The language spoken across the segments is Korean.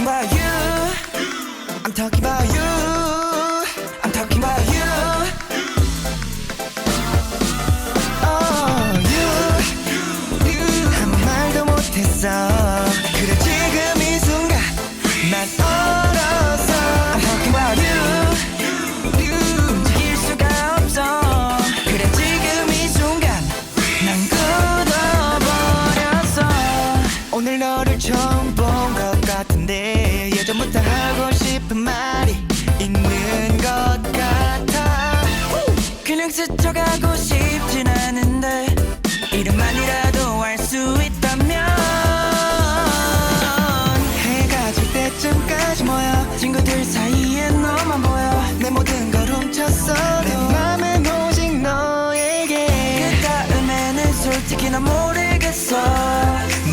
talking about you. I'm talking about you. I'm talking about you. Oh, you. 아무 말도 못했어. 그래 지금 이 순간 난 얼었어. I'm talking about you. 움직일 수가 없어. 그래 지금 이 순간 난 굳어버렸어. 오늘 너를 처음 본 것 같은데 예전부터 하고 싶은 말이 있는 것 같아. 그냥 스쳐가고 싶진 않은데 이름만이라도 알 수 있다면 해가 질 때쯤까지 모여 친구들 사이에 너만 보여. 내 모든 걸 훔쳤어. 내 맘엔 오직 너에게. 그 다음에는 솔직히 난 모르겠어.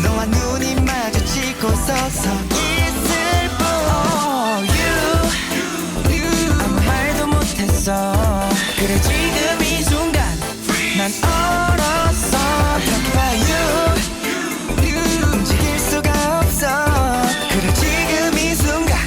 너와 눈이 마주치고 서서 있을 뿐. Oh, you. 아무 말도 못했어. 그래 지금 이 순간 난 얼었어. I'm talking about you. 움직일 수가 없어. 그래 지금 이 순간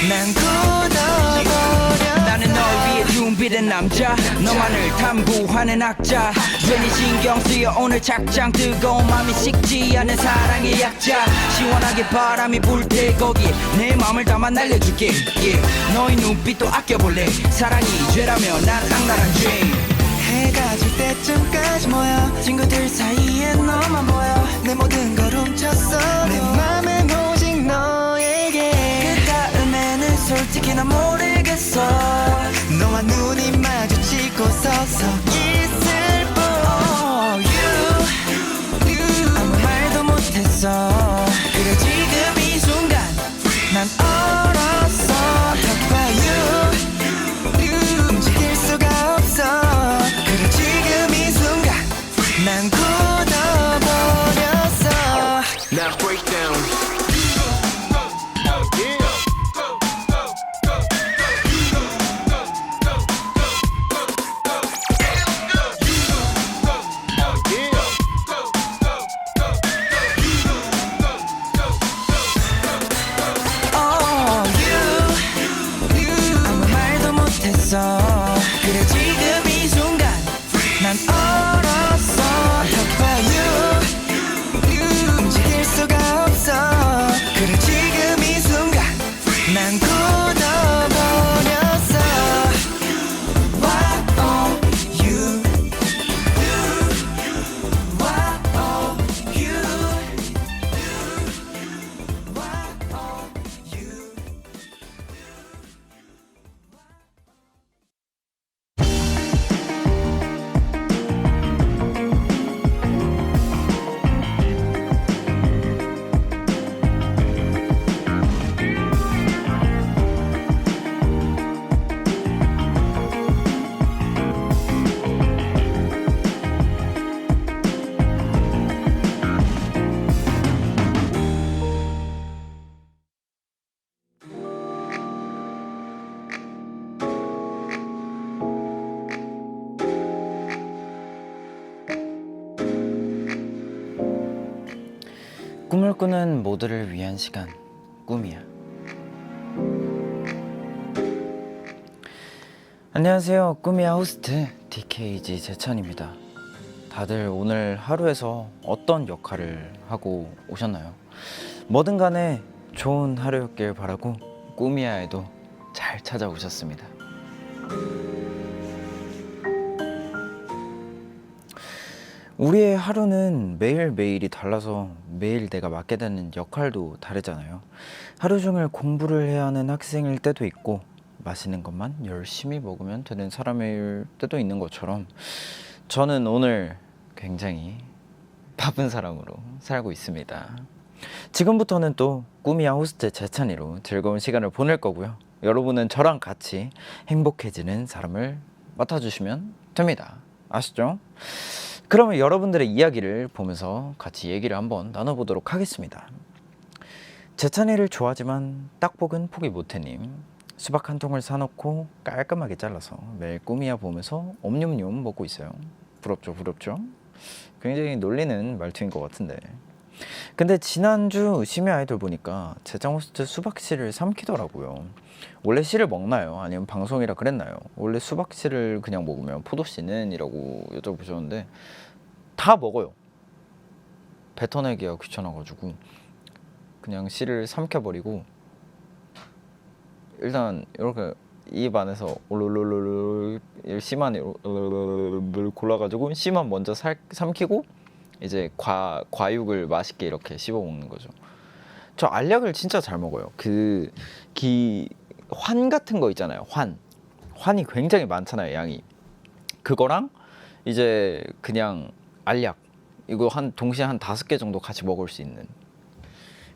난 굳어버려. 나는 널 위해 준비된 남자, 너만을 탐구하는 학자. 괜히 신경 쓰여 오늘 착장 뜨거운 맘이 식지 않은 사랑의 약자. 시원하게 바람이 불 때 거기 내 맘을 담아 날려줄게. yeah. 너의 눈빛도 아껴볼래. 사랑이 죄라면 난 악랄한 죄. 해가 질 때쯤까지 모여 친구들 사이에 너만 보여. 내 모든 걸 훔쳤어. 내 맘엔 오직 너에게. 그 다음에는 솔직히 난 모르겠어. 너와 눈이 마주치고 서서 있을 뿐. Oh, you. 아무 말도 못했어. 그래 지금 이 순간 난 얼었어. I'm talking about you. 움직일 수가 없어. 그래 지금 이 순간 난 굳어버렸어. Now break down. Oh, you. 아무 말도 못했어. 그래 지금 이 순간 난 얼었어. I'm talking about you. 움직일 수가 없어. 그래 지금 이 순간 난 굳어버렸어. Why oh you. Why oh you. Why oh you. 꿈을 꾸는 모두를 위한 시간, 꿈이야. 안녕하세요, 꿈이야 호스트 DKG 재찬입니다. 다들 오늘 하루에서 어떤 역할을 하고 오셨나요? 뭐든 간에 좋은 하루였길 바라고 꿈이야에도 잘 찾아오셨습니다. 우리의 하루는 매일매일이 달라서 매일 내가 맡게 되는 역할도 다르잖아요. 하루 종일 공부를 해야 하는 학생일 때도 있고 맛있는 것만 열심히 먹으면 되는 사람일 때도 있는 것처럼 저는 오늘 굉장히 바쁜 사람으로 살고 있습니다. 지금부터는 또 꿈이야 호스트 재찬이로 즐거운 시간을 보낼 거고요. 여러분은 저랑 같이 행복해지는 사람을 맡아주시면 됩니다. 아시죠? 그러면 여러분들의 이야기를 보면서 같이 얘기를 한번 나눠보도록 하겠습니다. 재찬이를 좋아하지만 딱복은 포기 못해님. 수박 한 통을 사놓고 깔끔하게 잘라서 매일 꿈이야 보면서 옴뇸뇸 먹고 있어요. 부럽죠 부럽죠? 굉장히 놀리는 말투인 것 같은데 근데 지난주 심야 아이돌 보니까 제장 호스트 수박씨를 삼키더라고요. 원래 씨를 먹나요? 아니면 방송이라 그랬나요? 원래 수박씨를 그냥 먹으면 포도씨는? 이라고 여쭤보셨는데 다 먹어요. 뱉어내기가 귀찮아가지고 그냥 씨를 삼켜버리고 일단 이렇게 입 안에서 올롤롤롤 씨만 골라가지고 씨만 먼저 삼키고 이제 과육을 맛있게 이렇게 씹어 먹는 거죠. 저 알약을 진짜 잘 먹어요. 환 같은 거 있잖아요. 환이 굉장히 많잖아요, 양이. 그거랑 이제 그냥 알약 이거 동시에 한 5개 정도 같이 먹을 수 있는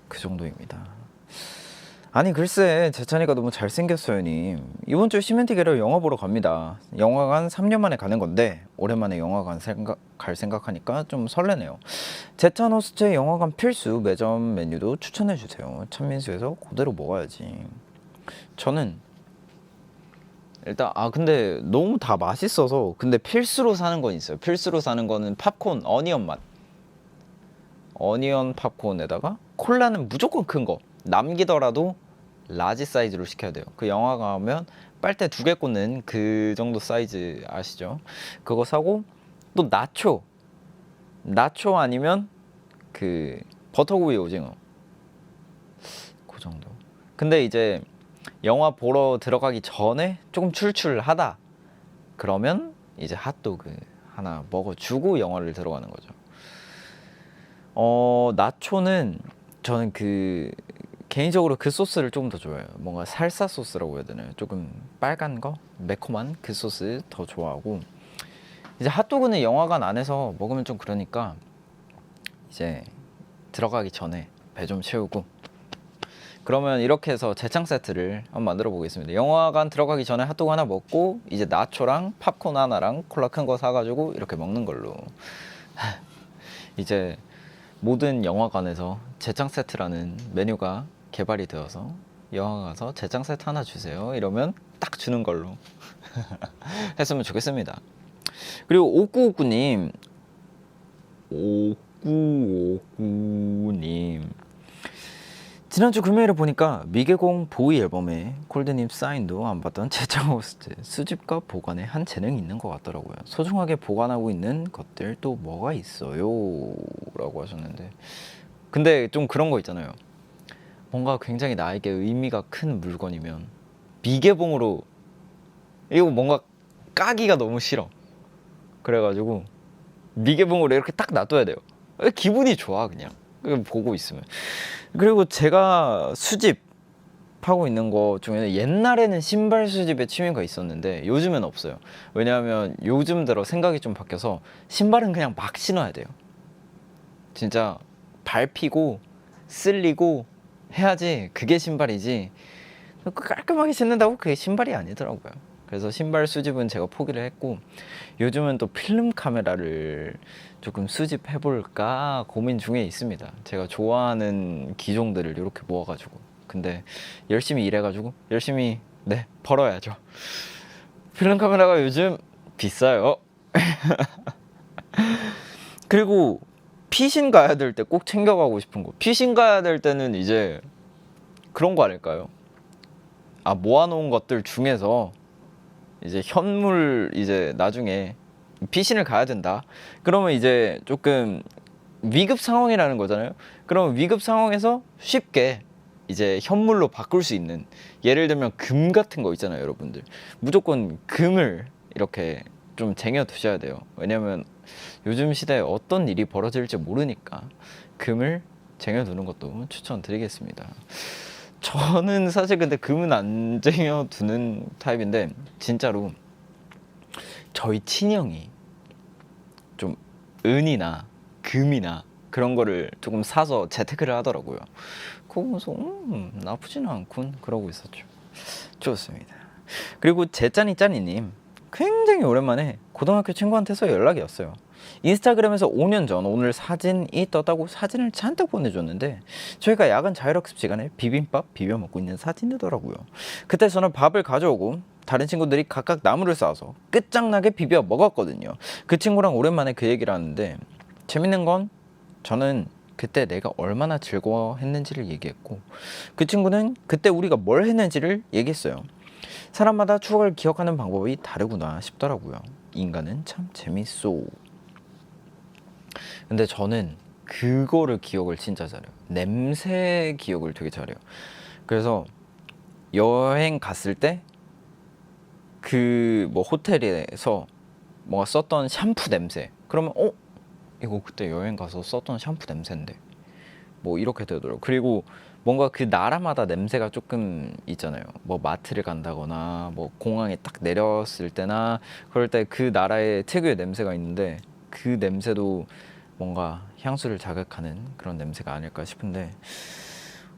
그 정도입니다. 아니 글쎄 재찬이가 너무 잘생겼어요 님. 이번 주 시멘티게로 영화 보러 갑니다. 영화관 3년 만에 가는 건데 오랜만에 영화관 갈 생각하니까 좀 설레네요. 재찬 호스트의 영화관 필수 매점 메뉴도 추천해주세요. 찬민수에서 그대로 먹어야지. 저는 일단 근데 너무 다 맛있어서 근데 필수로 사는 건 있어요. 필수로 사는 거는 팝콘 어니언 맛. 어니언 팝콘에다가 콜라는 무조건 큰 거. 남기더라도 라지 사이즈로 시켜야 돼요. 그 영화 가면 빨대 2개 꽂는 그 정도 사이즈 아시죠? 그거 사고 또 나초 아니면 그 버터구이 오징어 그 정도. 근데 이제 영화 보러 들어가기 전에 조금 출출하다 그러면 이제 핫도그 하나 먹어주고 영화를 들어가는 거죠. 나초는 저는 개인적으로 그 소스를 조금 더 좋아해요. 뭔가 살사 소스라고 해야 되나요? 조금 빨간 거, 매콤한 그 소스 더 좋아하고 이제 핫도그는 영화관 안에서 먹으면 좀 그러니까 이제 들어가기 전에 배 좀 채우고 그러면 이렇게 해서 재창 세트를 한번 만들어 보겠습니다. 영화관 들어가기 전에 핫도그 하나 먹고 이제 나초랑 팝콘 하나랑 콜라 큰 거 사가지고 이렇게 먹는 걸로. 이제 모든 영화관에서 재창 세트라는 메뉴가 개발이 되어서 영화 가서 재창 세트 하나 주세요 이러면 딱 주는 걸로 했으면 좋겠습니다. 그리고 5959님 지난주 금요일에 보니까 미개공 보이 앨범에 콜드님 사인도 안 받던 재창 호스트 수집과 보관에 한 재능이 있는 것 같더라고요. 소중하게 보관하고 있는 것들 또 뭐가 있어요? 라고 하셨는데 근데 좀 그런 거 있잖아요. 뭔가 굉장히 나에게 의미가 큰 물건이면 미개봉으로 이거 뭔가 까기가 너무 싫어. 그래가지고 미개봉으로 이렇게 딱 놔둬야 돼요. 기분이 좋아 그냥 보고 있으면. 그리고 제가 수집하고 있는 거 중에는 옛날에는 신발 수집에 취미가 있었는데 요즘은 없어요. 왜냐하면 요즘 들어 생각이 좀 바뀌어서 신발은 그냥 막 신어야 돼요. 진짜 밟히고 쓸리고 해야지 그게 신발이지 깔끔하게 신는다고 그게 신발이 아니더라고요. 그래서 신발 수집은 제가 포기를 했고 요즘은 또 필름 카메라를 조금 수집해볼까 고민 중에 있습니다. 제가 좋아하는 기종들을 이렇게 모아가지고 근데 열심히 일해가지고 열심히 벌어야죠. 필름 카메라가 요즘 비싸요. 그리고 피신 가야 될 때 꼭 챙겨가고 싶은 거. 피신 가야 될 때는 이제 그런 거 아닐까요? 모아놓은 것들 중에서 이제 현물 이제 나중에 피신을 가야 된다. 그러면 이제 조금 위급 상황이라는 거잖아요. 그러면 위급 상황에서 쉽게 이제 현물로 바꿀 수 있는 예를 들면 금 같은 거 있잖아요, 여러분들. 무조건 금을 이렇게 좀 쟁여 두셔야 돼요. 왜냐면 요즘 시대에 어떤 일이 벌어질지 모르니까 금을 쟁여 두는 것도 추천드리겠습니다. 저는 사실 근데 금은 안 쟁여 두는 타입인데 진짜로 저희 친형이 좀 은이나 금이나 그런 거를 조금 사서 재테크를 하더라고요. 그거 보면서 나쁘지는 않군 그러고 있었죠. 좋습니다. 그리고 제짜니짜니님 굉장히 오랜만에 고등학교 친구한테서 연락이 왔어요. 인스타그램에서 5년 전 오늘 사진이 떴다고 사진을 잔뜩 보내줬는데 저희가 야간 자율학습 시간에 비빔밥 비벼 먹고 있는 사진이더라고요. 그때 저는 밥을 가져오고 다른 친구들이 각각 나물을 싸서 끝장나게 비벼 먹었거든요. 그 친구랑 오랜만에 그 얘기를 하는데 재밌는 건 저는 그때 내가 얼마나 즐거워했는지를 얘기했고, 그 친구는 그때 우리가 뭘 했는지를 얘기했어요. 사람마다 추억을 기억하는 방법이 다르구나 싶더라고요. 인간은 참 재밌어. 근데 저는 그거를 기억을 진짜 잘해요. 냄새 기억을 되게 잘해요. 그래서 여행 갔을 때 그 뭐 호텔에서 뭔가 썼던 샴푸 냄새, 그러면 이거 그때 여행 가서 썼던 샴푸 냄새인데, 뭐 이렇게 되더라고요. 그리고 뭔가 그 나라마다 냄새가 조금 있잖아요. 뭐 마트를 간다거나 뭐 공항에 딱 내렸을 때나 그럴 때 그 나라의 특유의 냄새가 있는데, 그 냄새도 뭔가 향수를 자극하는 그런 냄새가 아닐까 싶은데,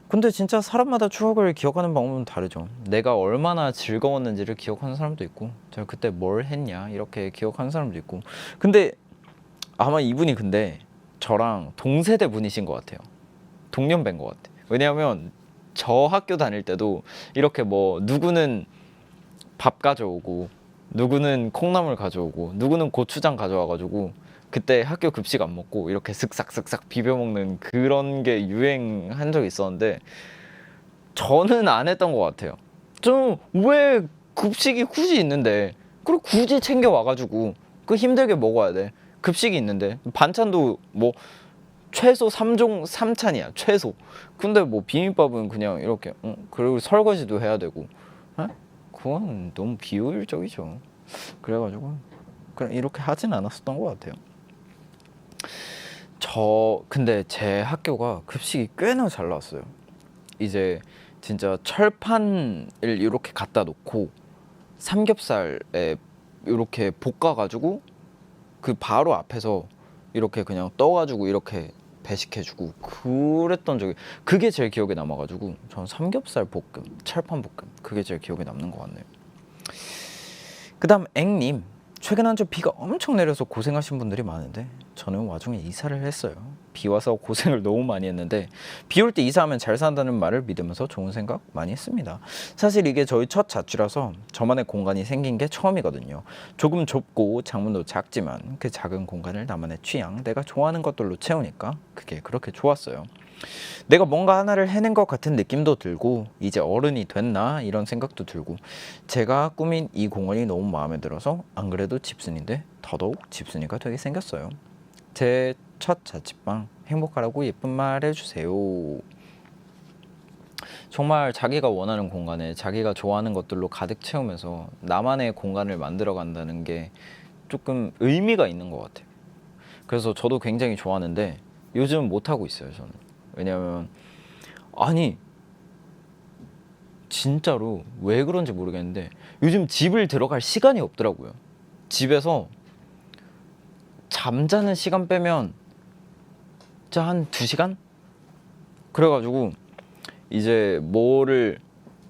근데 진짜 사람마다 추억을 기억하는 방법은 다르죠. 내가 얼마나 즐거웠는지를 기억하는 사람도 있고, 제가 그때 뭘 했냐 이렇게 기억하는 사람도 있고. 근데 아마 이분이 근데 저랑 동세대 분이신 것 같아요. 동년배인 것 같아요. 왜냐하면 저 학교 다닐 때도 이렇게 뭐 누구는 밥 가져오고, 누구는 콩나물 가져오고, 누구는 고추장 가져와가지고 그때 학교 급식 안 먹고 이렇게 슥싹슥싹 비벼 먹는 그런 게 유행한 적이 있었는데, 저는 안 했던 것 같아요. 좀 왜 급식이 굳이 있는데 그걸 굳이 챙겨 와가지고 그 힘들게 먹어야 돼. 급식이 있는데 반찬도 뭐 최소 3종 3찬이야 최소. 근데 뭐 비빔밥은 그냥 이렇게 그리고 설거지도 해야 되고, 그건 너무 비효율적이죠. 그래가지고 그냥 이렇게 하진 않았었던 것 같아요. 근데 제 학교가 급식이 꽤나 잘 나왔어요. 이제 진짜 철판을 이렇게 갖다 놓고 삼겹살에 이렇게 볶아가지고 그 바로 앞에서 이렇게 그냥 떠가지고 이렇게 배식해주고 그랬던 적이, 그게 제일 기억에 남아가지고 전 삼겹살 볶음, 철판 볶음, 그게 제일 기억에 남는 것 같네요. 그 다음 앵님, 최근 한 주 비가 엄청 내려서 고생하신 분들이 많은데 저는 와중에 이사를 했어요. 비 와서 고생을 너무 많이 했는데 비 올 때 이사하면 잘 산다는 말을 믿으면서 좋은 생각 많이 했습니다. 사실 이게 저희 첫 자취라서 저만의 공간이 생긴 게 처음이거든요. 조금 좁고 창문도 작지만 그 작은 공간을 나만의 취향, 내가 좋아하는 것들로 채우니까 그게 그렇게 좋았어요. 내가 뭔가 하나를 해낸 것 같은 느낌도 들고, 이제 어른이 됐나 이런 생각도 들고, 제가 꾸민 이 공원이 너무 마음에 들어서 안 그래도 집순이인데 더더욱 집순이가 되게 생겼어요. 제 첫 자취방 행복하라고 예쁜 말 해주세요. 정말 자기가 원하는 공간에 자기가 좋아하는 것들로 가득 채우면서 나만의 공간을 만들어 간다는 게 조금 의미가 있는 것 같아요. 그래서 저도 굉장히 좋아하는데 요즘 못하고 있어요, 저는. 왜냐면 아니 진짜로 왜 그런지 모르겠는데 요즘 집을 들어갈 시간이 없더라고요. 집에서 잠자는 시간 빼면 진짜 한 2시간? 그래가지고 이제 뭐를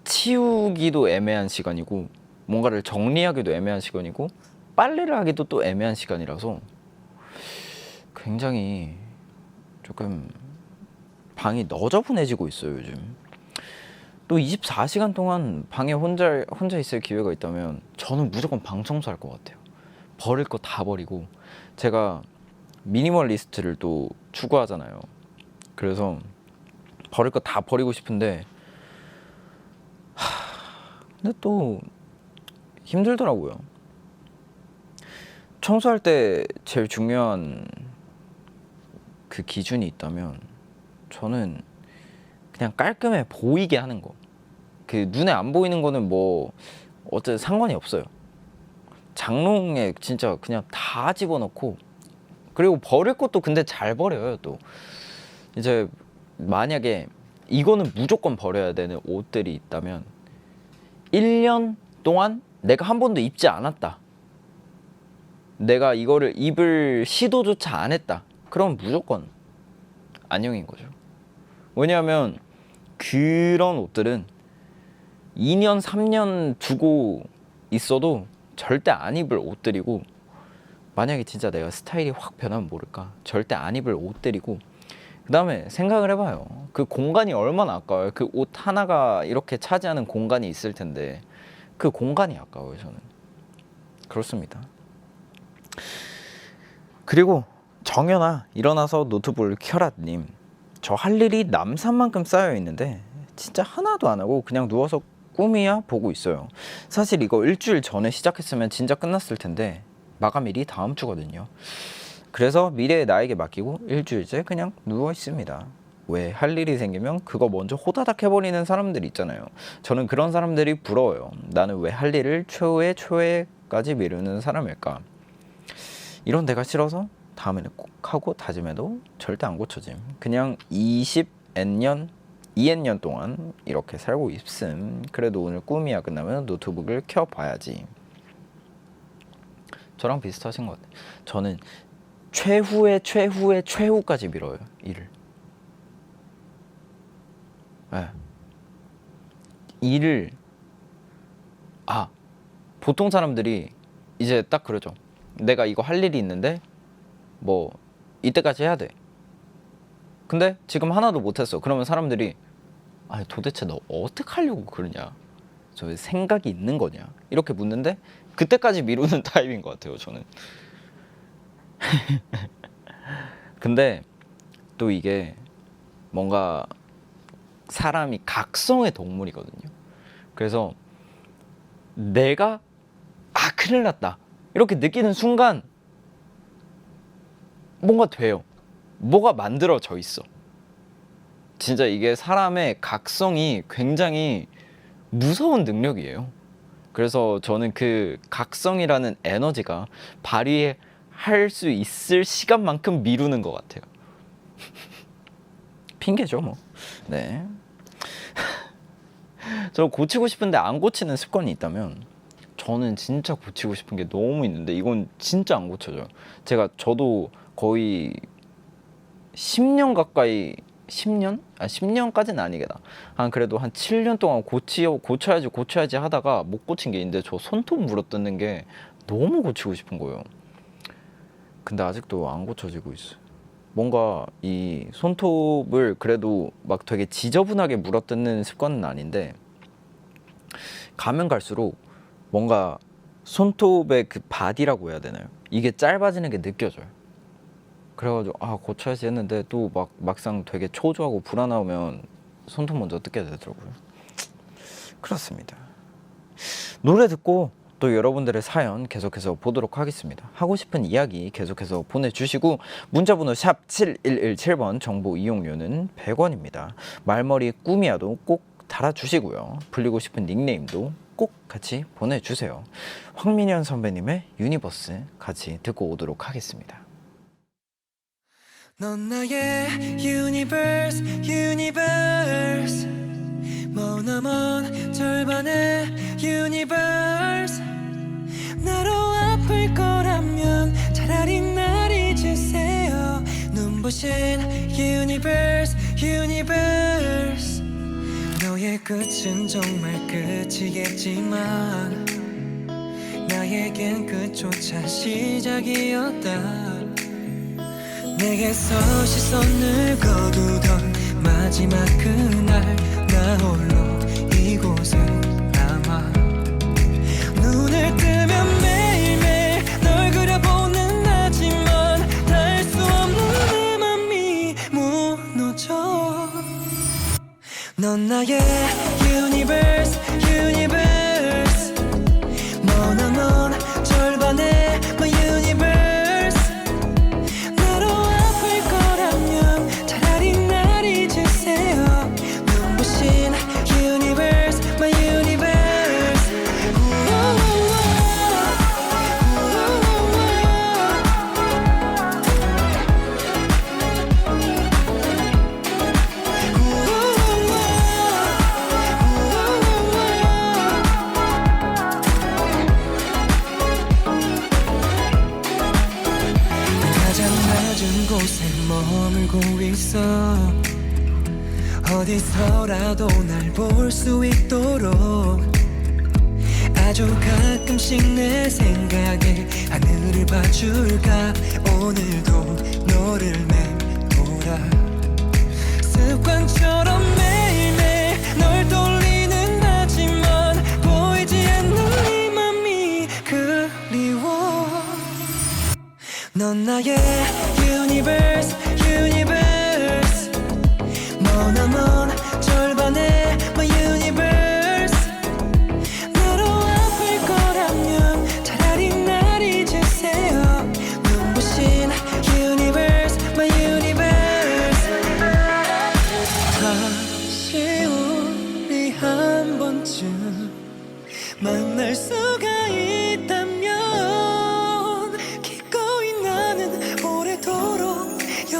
치우기도 애매한 시간이고, 뭔가를 정리하기도 애매한 시간이고, 빨래를 하기도 또 애매한 시간이라서 굉장히 조금 방이 너저분해지고 있어요, 요즘. 또 24시간 동안 방에 혼자 있을 기회가 있다면 저는 무조건 방 청소할 것 같아요. 버릴 거 다 버리고, 제가 미니멀리스트를 또 추구하잖아요. 그래서 버릴 거 다 버리고 싶은데 근데 또 힘들더라고요. 청소할 때 제일 중요한 그 기준이 있다면 저는 그냥 깔끔해 보이게 하는 거. 그 눈에 안 보이는 거는 뭐 어쨌든 상관이 없어요. 장롱에 진짜 그냥 다 집어넣고, 그리고 버릴 것도 근데 잘 버려요. 또 이제 만약에 이거는 무조건 버려야 되는 옷들이 있다면 1년 동안 내가 한 번도 입지 않았다, 내가 이거를 입을 시도조차 안 했다, 그럼 무조건 안녕인 거죠. 왜냐하면 그런 옷들은 2년 3년 두고 있어도 절대 안 입을 옷들이고, 만약에 진짜 내가 스타일이 확 변하면 모를까, 절대 안 입을 옷들이고, 그 다음에 생각을 해봐요. 그 공간이 얼마나 아까워요. 그 옷 하나가 이렇게 차지하는 공간이 있을 텐데 그 공간이 아까워요, 저는. 그렇습니다. 그리고 정연아 일어나서 노트북을 켜라님, 저 할 일이 남산만큼 쌓여 있는데 진짜 하나도 안 하고 그냥 누워서 꿈이야 보고 있어요. 사실 이거 일주일 전에 시작했으면 진짜 끝났을 텐데 마감일이 다음 주거든요. 그래서 미래의 나에게 맡기고 일주일째 그냥 누워 있습니다. 왜 할 일이 생기면 그거 먼저 호다닥 해버리는 사람들 있잖아요. 저는 그런 사람들이 부러워요. 나는 왜 할 일을 최후에까지 미루는 사람일까? 이런 내가 싫어서 다음에는 꼭 하고 다짐해도 절대 안 고쳐짐. 그냥 20N년 동안 이렇게 살고 있음. 그래도 오늘 꿈이야 끝나면 노트북을 켜봐야지. 저랑 비슷하신 것 같아요. 저는 최후까지 미뤄요, 일을. 네. 일을 보통 사람들이 이제 딱 그러죠. 내가 이거 할 일이 있는데 뭐 이때까지 해야 돼. 근데 지금 하나도 못했어. 그러면 사람들이 도대체 너 어떻게 하려고 그러냐? 저 생각이 있는 거냐? 이렇게 묻는데 그때까지 미루는 타입인 것 같아요, 저는. 근데 또 이게 뭔가 사람이 각성의 동물이거든요. 그래서 내가 큰일 났다 이렇게 느끼는 순간 뭔가 돼요. 뭐가 만들어져 있어. 진짜 이게 사람의 각성이 굉장히 무서운 능력이에요. 그래서 저는 그 각성이라는 에너지가 발휘할 수 있을 시간만큼 미루는 것 같아요. 핑계죠 뭐. 네. 저 고치고 싶은데 안 고치는 습관이 있다면 저는 진짜 고치고 싶은 게 너무 있는데 이건 진짜 안 고쳐져요. 저도 거의 10년 가까이 10년? 10년까지는 아니겠다. 그래도 한 7년 동안 고쳐야지 하다가 못 고친 게 있는데 저 손톱 물어뜯는 게 너무 고치고 싶은 거예요. 근데 아직도 안 고쳐지고 있어요. 뭔가 이 손톱을 그래도 막 되게 지저분하게 물어뜯는 습관은 아닌데 가면 갈수록 뭔가 손톱의 그 바디라고 해야 되나요? 이게 짧아지는 게 느껴져요. 그래가지고 고쳐야지 했는데 또 막상 되게 초조하고 불안하면 손톱 먼저 뜯게 되더라고요. 그렇습니다. 노래 듣고 또 여러분들의 사연 계속해서 보도록 하겠습니다. 하고 싶은 이야기 계속해서 보내주시고 문자번호 샵 7117번 정보 이용료는 100원입니다. 말머리 꿈이야도 꼭 달아주시고요. 불리고 싶은 닉네임도 꼭 같이 보내주세요. 황민현 선배님의 유니버스 같이 듣고 오도록 하겠습니다. 넌 나의 유니버스 유니버스 머나먼 절반의 유니버스 나로 아플 거라면 차라리 날 잊으세요 눈부신 유니버스 유니버스 너의 끝은 정말 끝이겠지만 나에겐 끝조차 시작이었다 내게서 시선을 거두던 마지막 그날 나 홀로 이곳에 남아 눈을 뜨면 매일매일 널 그려보는 하지만 닿을 수 없는 내 맘이 무너져 넌 나의 유니버스 유니버스 머나먼 절반의 my universe 어디서라도 날 볼 수 있도록 아주 가끔씩 내 생각에 하늘을 봐줄까 오늘도 너를 맴돌아 습관처럼 매일매일 널 돌리는 하지만 보이지 않는 이 맘이 그리워 넌 나의 유니버스 유니버스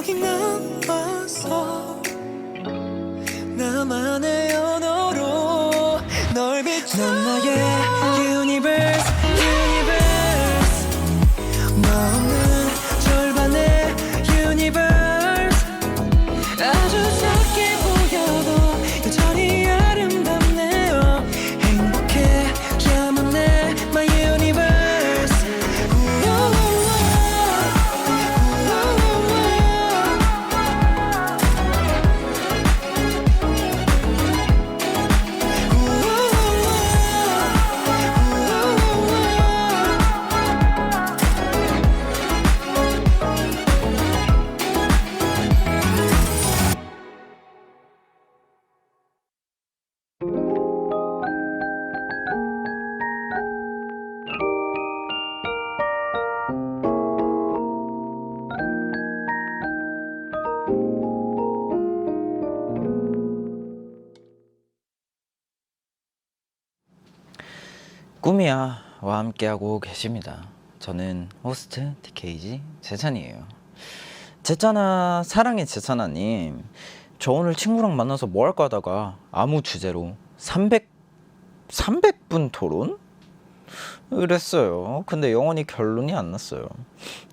여기 넘어서 나만의 언어로 널 비춰 넌 나의 유니버스 너 없는 절반의 유니버스 아주 작게 보여도 여전히 아름답네요 행복해 야만 내 my universe 꿈이야와 함께하고 계십니다. 저는 호스트 DKG 재찬이에요. 재찬아, 사랑해 재찬아님, 저 오늘 친구랑 만나서 뭐 할까 하다가 아무 주제로 300분 토론? 그랬어요. 근데 영원히 결론이 안 났어요.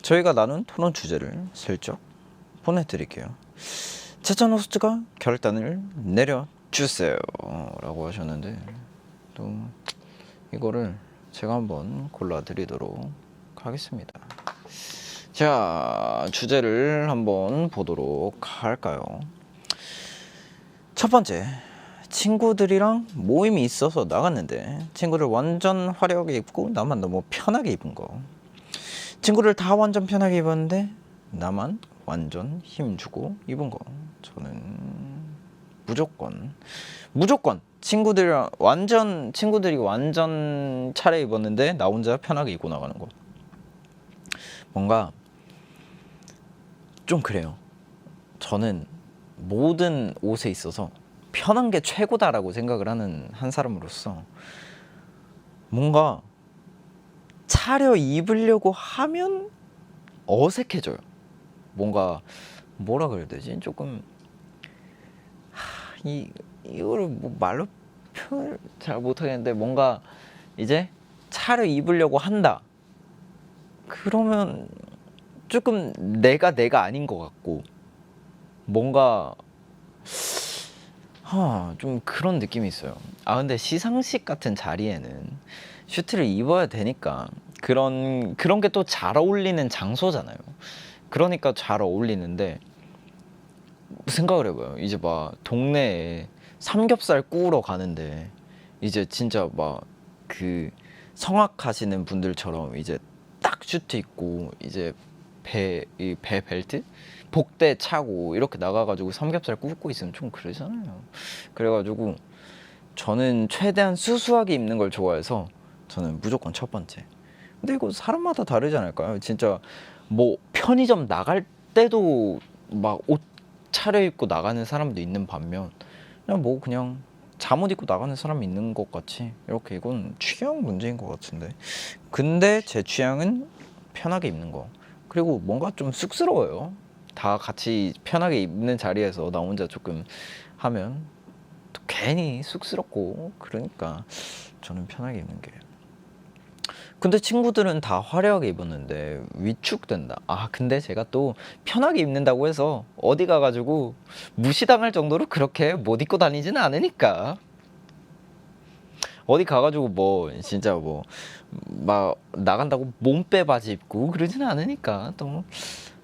저희가 나눈 토론 주제를 슬쩍 보내드릴게요. 재찬 호스트가 결단을 내려주세요 라고 하셨는데, 또 이거를 제가 한번 골라드리도록 하겠습니다. 자, 주제를 한번 보도록 할까요? 첫 번째, 친구들이랑 모임이 있어서 나갔는데 친구들 완전 화려하게 입고 나만 너무 편하게 입은 거. 친구들 다 완전 편하게 입었는데 나만 완전 힘주고 입은 거. 저는 무조건 친구들이 완전 차려입었는데 나 혼자 편하게 입고 나가는 거. 뭔가 좀 그래요. 저는 모든 옷에 있어서 편한 게 최고다라고 생각을 하는 한 사람으로서 뭔가 차려 입으려고 하면 어색해져요. 뭔가 뭐라 그래야 되지? 조금 이거를 뭐 말로 표현을 잘 못하겠는데, 뭔가 이제 차려 입으려고 한다 그러면 조금 내가 아닌 것 같고, 뭔가 좀 그런 느낌이 있어요. 근데 시상식 같은 자리에는 슈트를 입어야 되니까 그런 게 또 잘 어울리는 장소잖아요. 그러니까 잘 어울리는데, 생각을 해봐요. 이제 막 동네에 삼겹살 구우러 가는데 이제 진짜 막 그 성악하시는 분들처럼 이제 딱 슈트 입고 이제 배 벨트? 복대 차고 이렇게 나가가지고 삼겹살 굽고 있으면 좀 그러잖아요. 그래가지고 저는 최대한 수수하게 입는 걸 좋아해서 저는 무조건 첫 번째. 근데 이거 사람마다 다르지 않을까요? 진짜 뭐 편의점 나갈 때도 막 옷 차려입고 나가는 사람도 있는 반면 그냥 잠옷 입고 나가는 사람이 있는 것 같이, 이렇게 이건 취향 문제인 것 같은데. 근데 제 취향은 편하게 입는 거. 그리고 뭔가 좀 쑥스러워요. 다 같이 편하게 입는 자리에서 나 혼자 조금 하면 또 괜히 쑥스럽고, 그러니까 저는 편하게 입는 게. 근데 친구들은 다 화려하게 입었는데 위축된다. 근데 제가 또 편하게 입는다고 해서 어디 가가지고 무시당할 정도로 그렇게 못 입고 다니지는 않으니까. 어디 가가지고 뭐 진짜 뭐 막 나간다고 몸빼 바지 입고 그러지는 않으니까. 또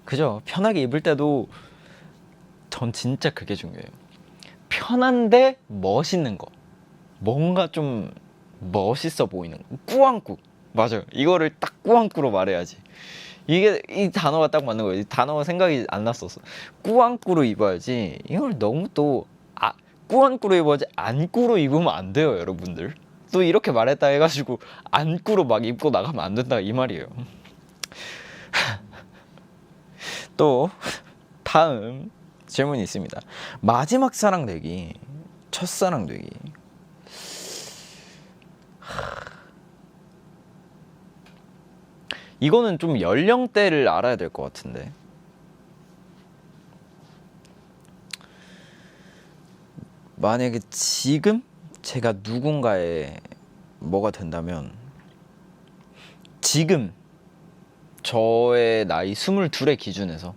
그죠. 편하게 입을 때도 전 진짜 그게 중요해요. 편한데 멋있는 거. 뭔가 좀 멋있어 보이는 거. 꾸안꾸. 맞아요. 이거를 딱 꾸안꾸로 말해야지. 이 단어가 딱 맞는 거예요. 이 단어가 생각이 안 났었어. 꾸안꾸로 입어야지. 이걸 너무 또 꾸안꾸로 입어야지 안꾸로 입으면 안 돼요, 여러분들. 또 이렇게 말했다 해가지고 안꾸로 막 입고 나가면 안 된다 이 말이에요. 또 다음 질문이 있습니다. 마지막 사랑 되기, 첫사랑 되기. 이거는 좀 연령대를 알아야 될 것 같은데. 만약에 지금 제가 누군가의 뭐가 된다면 지금 저의 나이 22의 기준에서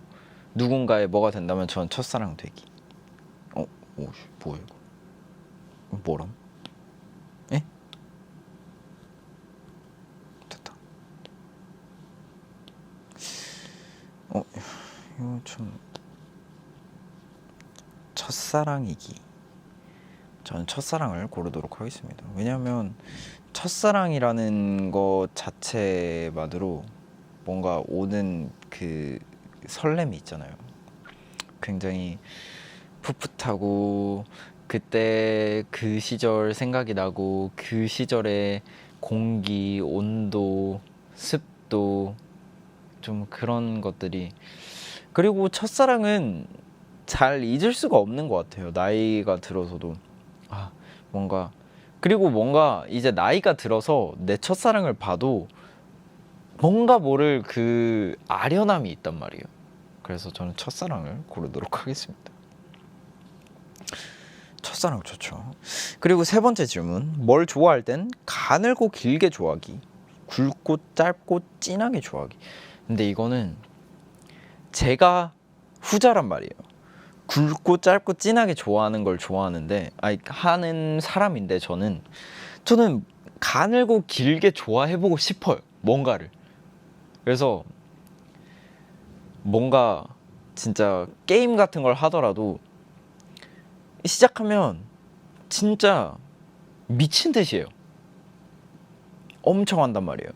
누군가의 뭐가 된다면 전 첫사랑 되기. 오, 뭐야 이거? 뭐람? 에? 됐다. 이거 좀 첫사랑이기. 저는 첫사랑을 고르도록 하겠습니다. 왜냐하면 첫사랑이라는 것 자체만으로 뭔가 오는 그 설렘이 있잖아요. 굉장히 풋풋하고 그때 그 시절 생각이 나고 그 시절의 공기, 온도, 습도 좀 그런 것들이, 그리고 첫사랑은 잘 잊을 수가 없는 것 같아요. 나이가 들어서도 뭔가, 그리고 뭔가 이제 나이가 들어서 내 첫사랑을 봐도 뭔가 모를 그 아련함이 있단 말이에요. 그래서 저는 첫사랑을 고르도록 하겠습니다. 첫사랑 좋죠. 그리고 세 번째 질문, 뭘 좋아할 땐 가늘고 길게 좋아하기, 굵고 짧고 진하게 좋아하기. 근데 이거는 제가 후자란 말이에요. 굵고 짧고 진하게 좋아하는 걸 좋아하는데, 하는 사람인데 저는 가늘고 길게 좋아해보고 싶어요. 뭔가를. 그래서 뭔가 진짜 게임 같은 걸 하더라도 시작하면 진짜 미친 듯이에요. 엄청 한단 말이에요.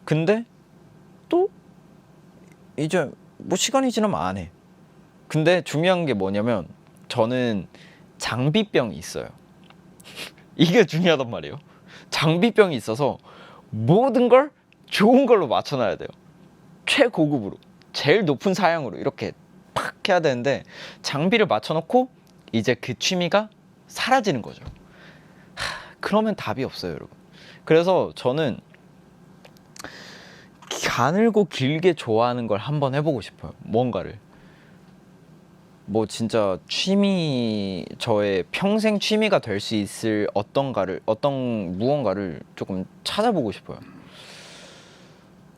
근데 또 이제 뭐 시간이 지나면 안 해. 근데 중요한 게 뭐냐면 저는 장비병이 있어요. 이게 중요하단 말이에요. 장비병이 있어서 모든 걸 좋은 걸로 맞춰놔야 돼요. 최고급으로, 제일 높은 사양으로 이렇게 팍 해야 되는데, 장비를 맞춰놓고 이제 그 취미가 사라지는 거죠. 그러면 답이 없어요, 여러분. 그래서 저는 가늘고 길게 좋아하는 걸 한번 해보고 싶어요. 뭔가를. 뭐 진짜 취미, 저의 평생 취미가 될 수 있을 어떤 무언가를 조금 찾아보고 싶어요.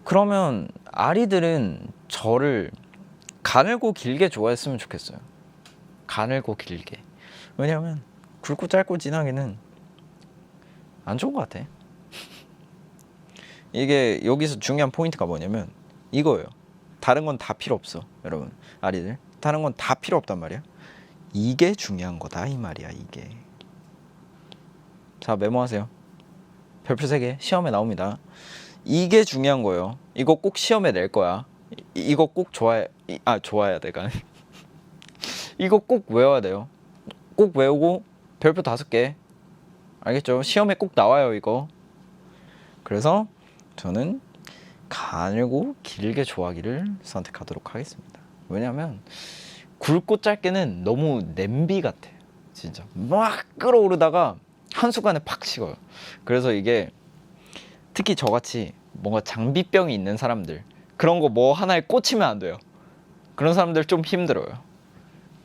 그러면 아리들은 저를 가늘고 길게 좋아했으면 좋겠어요. 가늘고 길게. 왜냐면 굵고 짧고 진하게는 안 좋은 것 같아. 이게 여기서 중요한 포인트가 뭐냐면 이거예요. 다른 건 다 필요 없어, 여러분. 아리들, 다른 건 다 필요 없단 말이야. 이게 중요한 거다 이 말이야. 이게. 자, 메모하세요. 별표 3개 시험에 나옵니다. 이게 중요한 거예요. 이거 꼭 시험에 낼 거야. 이거 꼭 좋아야 돼. 이거 꼭 외워야 돼요. 꼭 외우고 별표 5개. 알겠죠? 시험에 꼭 나와요, 이거. 그래서 저는 가늘고 길게 좋아하기를 선택하도록 하겠습니다. 왜냐면 굵고 짧게는 너무 냄비 같아. 진짜 막 끓어오르다가 한순간에 팍 식어요. 그래서 이게 특히 저같이 뭔가 장비병이 있는 사람들, 그런 거 뭐 하나에 꽂히면 안 돼요. 그런 사람들 좀 힘들어요.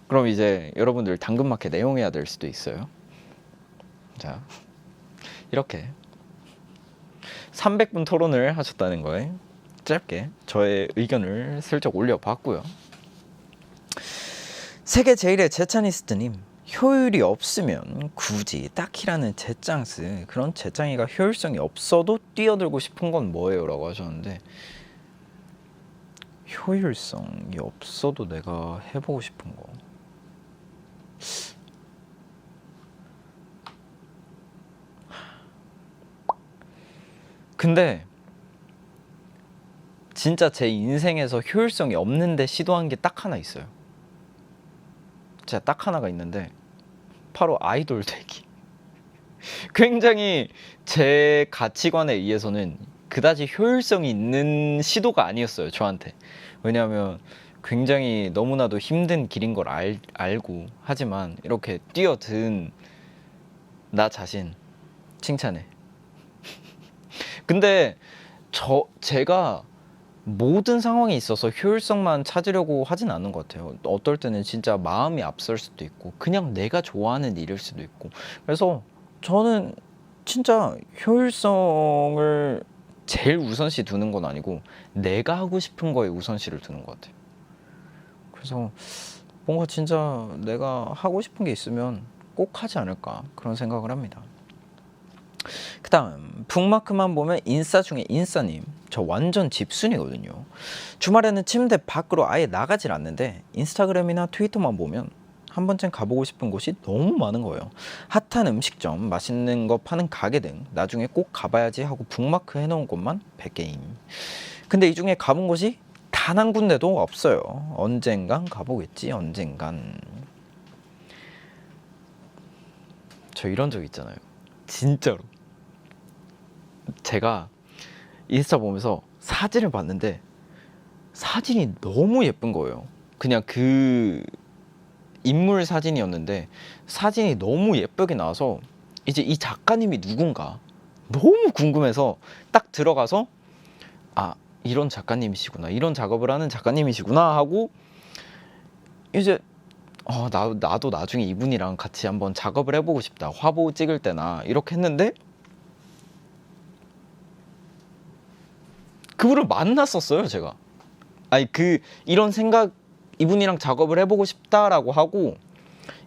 그럼 이제 여러분들 당근마켓 내용해야 될 수도 있어요. 자, 이렇게 300분 토론을 하셨다는 거에 짧게 저의 의견을 슬쩍 올려봤고요. 세계 제일의 제짜니스트님, 효율이 없으면 굳이 딱히라는 제짱스, 그런 제짱이가 효율성이 없어도 뛰어들고 싶은 건 뭐예요? 라고 하셨는데, 효율성이 없어도 내가 해보고 싶은 거, 근데 진짜 제 인생에서 효율성이 없는데 시도한 게 딱 하나 있어요. 진짜 딱 하나가 있는데 바로 아이돌 되기. 굉장히 제 가치관에 의해서는 그다지 효율성이 있는 시도가 아니었어요, 저한테. 왜냐하면 굉장히 너무나도 힘든 길인 걸 알고, 하지만 이렇게 뛰어든 나 자신 칭찬해. 근데 제가 모든 상황에 있어서 효율성만 찾으려고 하진 않는 것 같아요. 어떨 때는 진짜 마음이 앞설 수도 있고 그냥 내가 좋아하는 일일 수도 있고. 그래서 저는 진짜 효율성을 제일 우선시 두는 건 아니고 내가 하고 싶은 거에 우선시를 두는 것 같아요. 그래서 뭔가 진짜 내가 하고 싶은 게 있으면 꼭 하지 않을까 그런 생각을 합니다. 그 다음 북마크만 보면 인싸 중에 인싸님, 저 완전 집순이거든요. 주말에는 침대 밖으로 아예 나가질 않는데 인스타그램이나 트위터만 보면 한 번쯤 가보고 싶은 곳이 너무 많은 거예요. 핫한 음식점, 맛있는 거 파는 가게 등 나중에 꼭 가봐야지 하고 북마크 해놓은 곳만 100개임. 근데 이 중에 가본 곳이 단 한 군데도 없어요. 언젠간 가보겠지, 언젠간. 저 이런 적 있잖아요. 진짜로. 제가 인스타 보면서 사진을 봤는데 사진이 너무 예쁜 거예요. 그냥 그 인물 사진이었는데 사진이 너무 예쁘게 나와서 이제 이 작가님이 누군가 너무 궁금해서 딱 들어가서 아, 이런 작가님이시구나, 이런 작업을 하는 작가님이시구나 하고 이제 나도 나중에 이분이랑 같이 한번 작업을 해보고 싶다, 화보 찍을 때나 이렇게 했는데 그분을 만났었어요. 제가 이런 생각, 이분이랑 작업을 해보고 싶다라고 하고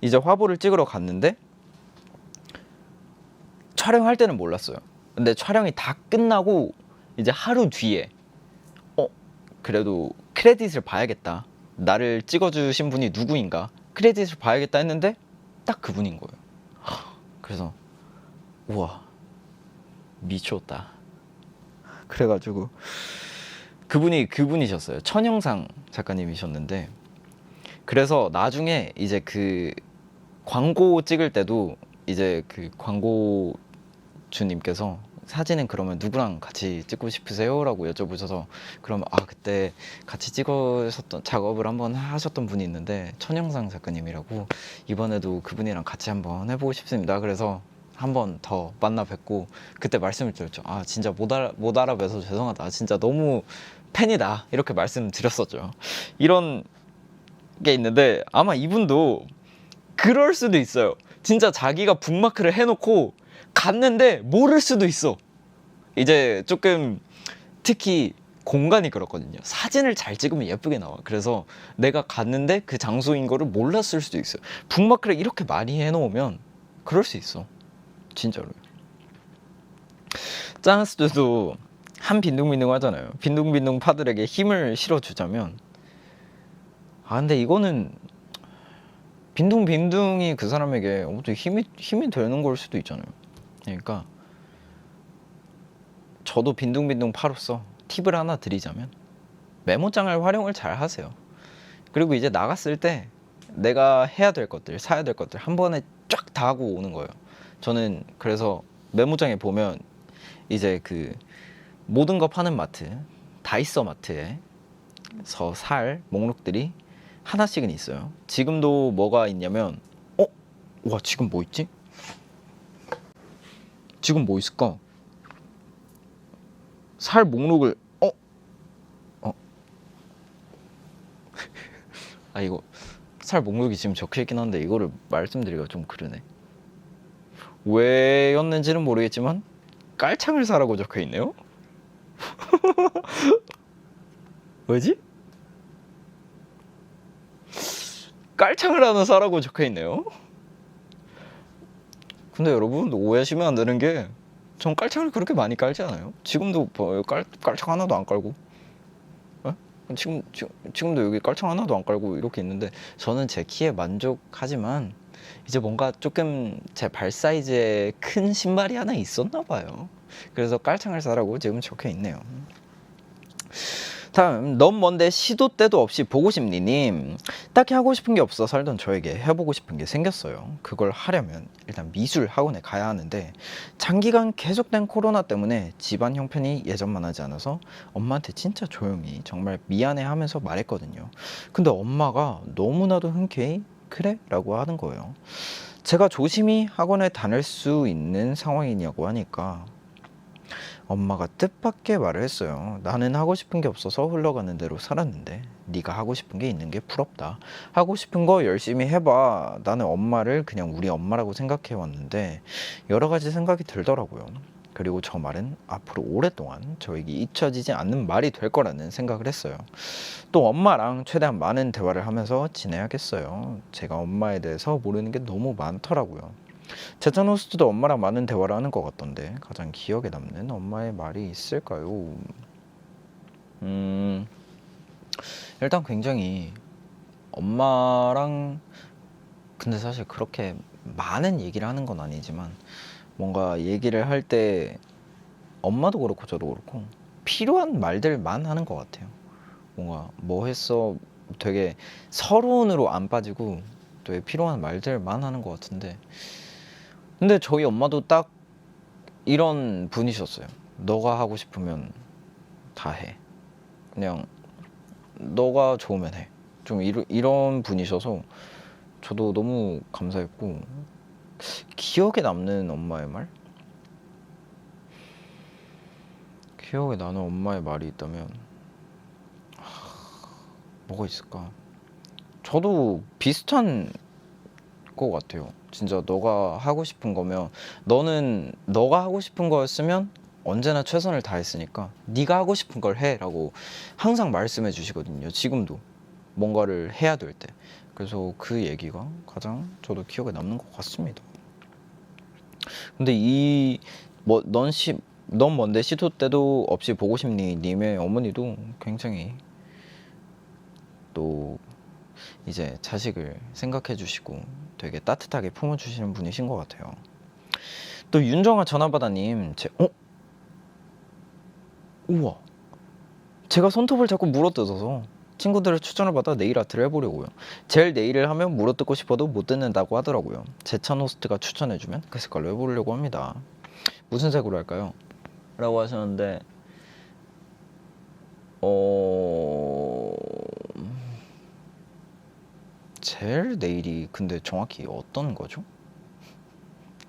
이제 화보를 찍으러 갔는데 촬영할 때는 몰랐어요. 근데 촬영이 다 끝나고 이제 하루 뒤에 그래도 크레딧을 봐야겠다, 나를 찍어주신 분이 누구인가 크레딧을 봐야겠다 했는데 딱 그분인 거예요. 그래서 우와, 미쳤다. 그래가지고 그분이셨어요. 천영상 작가님이셨는데, 그래서 나중에 이제 그 광고 찍을 때도 이제 그 광고주님께서 사진은 그러면 누구랑 같이 찍고 싶으세요? 라고 여쭤보셔서 그러면 그때 같이 찍으셨던 작업을 한번 하셨던 분이 있는데 천영상 작가님이라고, 이번에도 그분이랑 같이 한번 해보고 싶습니다. 그래서 한번 더 만나 뵙고 그때 말씀을 드렸죠. 진짜 못 알아뵈서 죄송하다, 진짜 너무 팬이다, 이렇게 말씀드렸었죠. 이런 게 있는데 아마 이분도 그럴 수도 있어요. 진짜 자기가 북마크를 해놓고 갔는데 모를 수도 있어. 이제 조금 특히 공간이 그렇거든요. 사진을 잘 찍으면 예쁘게 나와. 그래서 내가 갔는데 그 장소인 거를 몰랐을 수도 있어요. 북마크를 이렇게 많이 해놓으면 그럴 수 있어, 진짜로요. 짱스도 한 빈둥빈둥 하잖아요. 빈둥빈둥 파들에게 힘을 실어주자면 근데 이거는 빈둥빈둥이 그 사람에게 힘이 되는 걸 수도 있잖아요. 그러니까 저도 빈둥빈둥 파로서 팁을 하나 드리자면 메모장을 활용을 잘 하세요. 그리고 이제 나갔을 때 내가 해야 될 것들, 사야 될 것들 한 번에 쫙 다 하고 오는 거예요. 저는 그래서 메모장에 보면 이제 그 모든 거 파는 마트, 다이소 마트에서 살 목록들이 하나씩은 있어요. 지금도 뭐가 있냐면 와, 지금 뭐 있지? 지금 뭐 있을까? 살 목록을 이거 살 목록이 지금 적혀있긴 한데 이거를 말씀드리기가 좀 그러네. 왜였는지는 모르겠지만 깔창을 사라고 적혀있네요. 왜지? 깔창을 하나 사라고 적혀있네요. 근데 여러분 오해하시면 안 되는 게 전 깔창을 그렇게 많이 깔지 않아요. 지금도 깔창 하나도 안 깔고 지금도 여기 깔창 하나도 안 깔고 이렇게 있는데 저는 제 키에 만족하지만 이제 뭔가 조금 제 발 사이즈의 큰 신발이 하나 있었나 봐요. 그래서 깔창을 사라고 지금 적혀 있네요. 다음, 너무 먼데 시도 때도 없이 보고 싶니님. 딱히 하고 싶은 게 없어 살던 저에게 해보고 싶은 게 생겼어요. 그걸 하려면 일단 미술 학원에 가야 하는데 장기간 계속된 코로나 때문에 집안 형편이 예전만 하지 않아서 엄마한테 진짜 조용히 정말 미안해 하면서 말했거든요. 근데 엄마가 너무나도 흔쾌히 그래? 라고 하는 거예요. 제가 조심히 학원에 다닐 수 있는 상황이냐고 하니까 엄마가 뜻밖의 말을 했어요. 나는 하고 싶은 게 없어서 흘러가는 대로 살았는데 네가 하고 싶은 게 있는 게 부럽다. 하고 싶은 거 열심히 해봐. 나는 엄마를 그냥 우리 엄마라고 생각해 왔는데 여러 가지 생각이 들더라고요. 그리고 저 말은 앞으로 오랫동안 저에게 잊혀지지 않는 말이 될 거라는 생각을 했어요. 또 엄마랑 최대한 많은 대화를 하면서 지내야겠어요. 제가 엄마에 대해서 모르는 게 너무 많더라고요. 제찬 호스트도 엄마랑 많은 대화를 하는 것 같던데 가장 기억에 남는 엄마의 말이 있을까요? 일단 굉장히 엄마랑 근데 사실 그렇게 많은 얘기를 하는 건 아니지만 뭔가 얘기를 할 때 엄마도 그렇고 저도 그렇고 필요한 말들만 하는 것 같아요. 뭔가 뭐 했어 되게 서론으로 안 빠지고 되게 필요한 말들만 하는 것 같은데 근데 저희 엄마도 딱 이런 분이셨어요. 너가 하고 싶으면 다 해. 그냥 너가 좋으면 해. 좀 이런 분이셔서 저도 너무 감사했고 기억에 남는 엄마의 말? 기억에 나는 엄마의 말이 있다면 뭐가 있을까? 저도 비슷한 것 같아요. 진짜 너가 하고 싶은 거면 너가 하고 싶은 거였으면 언제나 최선을 다했으니까 네가 하고 싶은 걸 해라고 항상 말씀해 주시거든요. 지금도 뭔가를 해야 될 때. 그래서 그 얘기가 가장 저도 기억에 남는 것 같습니다. 근데 넌 뭔데 시도 때도 없이 보고 싶니 님의 어머니도 굉장히 또 이제 자식을 생각해 주시고 되게 따뜻하게 품어 주시는 분이신 것 같아요. 또 윤정아 전화받아님 우와 제가 손톱을 자꾸 물어뜯어서 친구들의 추천을 받아 네일 아트를 해보려고요. 젤 네일을 하면 물어뜯고 싶어도 못 뜯는다고 하더라고요. 제찬 호스트가 추천해주면 그 색깔로 해보려고 합니다. 무슨 색으로 할까요? 라고 하셨는데 젤 네일이 근데 정확히 어떤 거죠?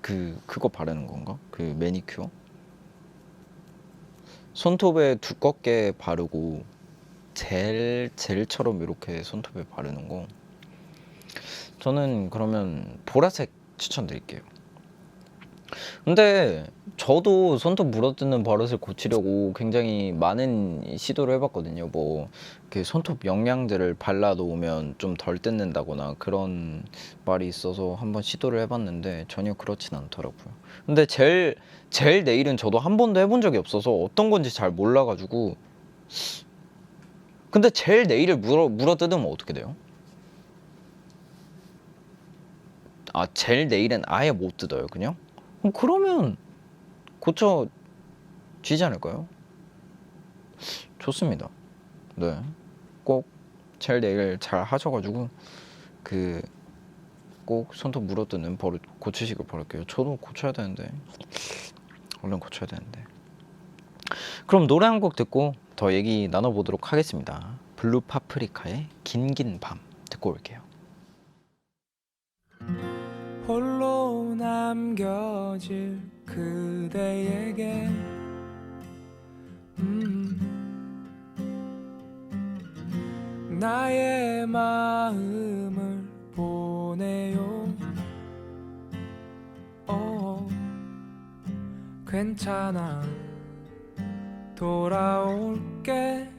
그거 바르는 건가? 그 매니큐어? 손톱에 두껍게 바르고 젤처럼 이렇게 손톱에 바르는 거. 저는 그러면 보라색 추천드릴게요. 근데 저도 손톱 물어뜯는 버릇을 고치려고 굉장히 많은 시도를 해봤거든요. 뭐 그 손톱 영양제를 발라 놓으면 좀 덜 뜯는다거나 그런 말이 있어서 한번 시도를 해봤는데 전혀 그렇진 않더라고요. 근데 젤 네일은 저도 한 번도 해본 적이 없어서 어떤 건지 잘 몰라가지고. 근데 젤 네일을 물어뜯으면 어떻게 돼요? 아, 젤 네일은 아예 못 뜯어요, 그냥? 그러면 고쳐지지 않을까요? 좋습니다. 네, 꼭 젤 네일 잘 하셔가지고 꼭 손톱 물어뜯는 버릇 고치시길 바랄게요. 저도 고쳐야 되는데 얼른 고쳐야 되는데. 그럼 노래 한 곡 듣고 더 얘기 나눠보도록 하겠습니다. 블루 파프리카의 긴긴 밤 듣고 올게요. 홀로 남겨질 그대에게 나의 마음을 보내요. 괜찮아 돌아올게.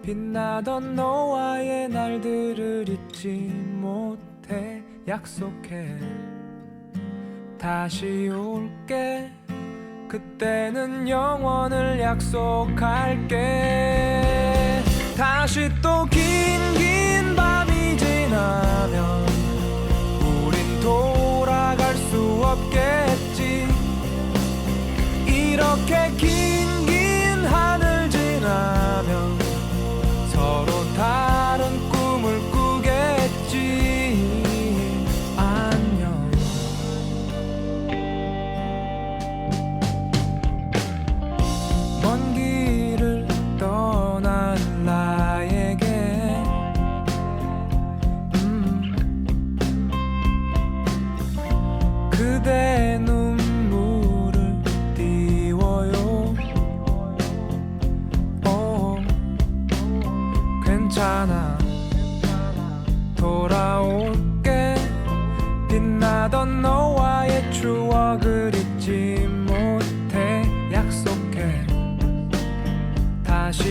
빛나던 너와의 날들을 잊지 못해. 약속해 다시 올게. 그때는 영원을 약속할게. 다시 또 긴 밤이 지나면 우린 돌아갈 수 없겠지. 이렇게 긴 하늘 지나면 서로 다른 꿈을 꾸겠지. 안녕. 먼 길을 떠난 나에게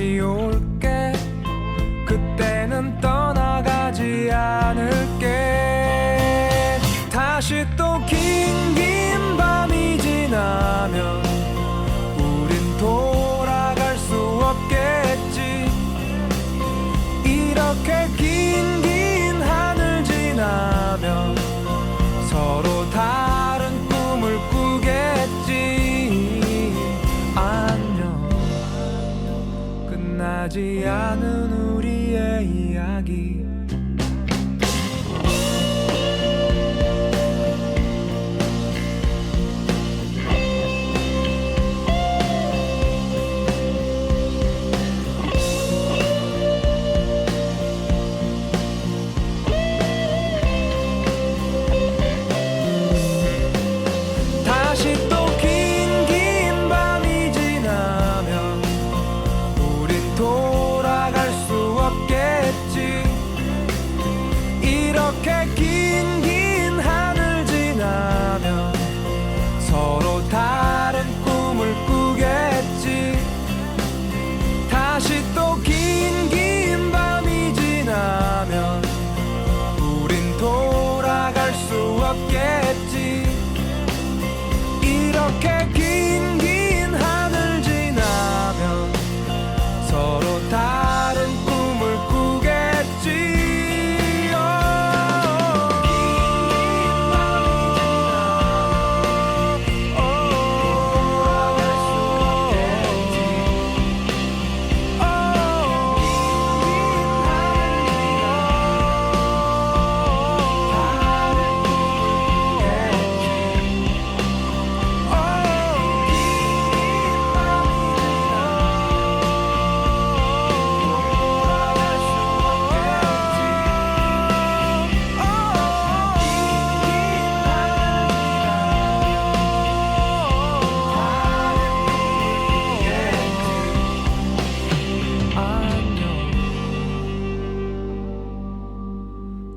다시 올게. 그때는 떠나가지 않을게. 다시 또 긴 밤이 지나면 우린 돌아갈 수 없겠지. 이렇게 긴 하늘 지나면 서로 다른 꿈을 꾸겠지. 안녕. 끝나지 않은 우리의 이야기. 다시 또 긴 밤이 지나면 우린 돌아갈 수 없겠지. 이렇게 긴 하늘 지나면 서로 다른 꿈을 꾸겠지. 다시 또 긴 밤이 지나면 우린 돌아갈 수 없겠지. 이렇게 긴 하늘 지나면 서로 다른 꿈을 꾸겠지.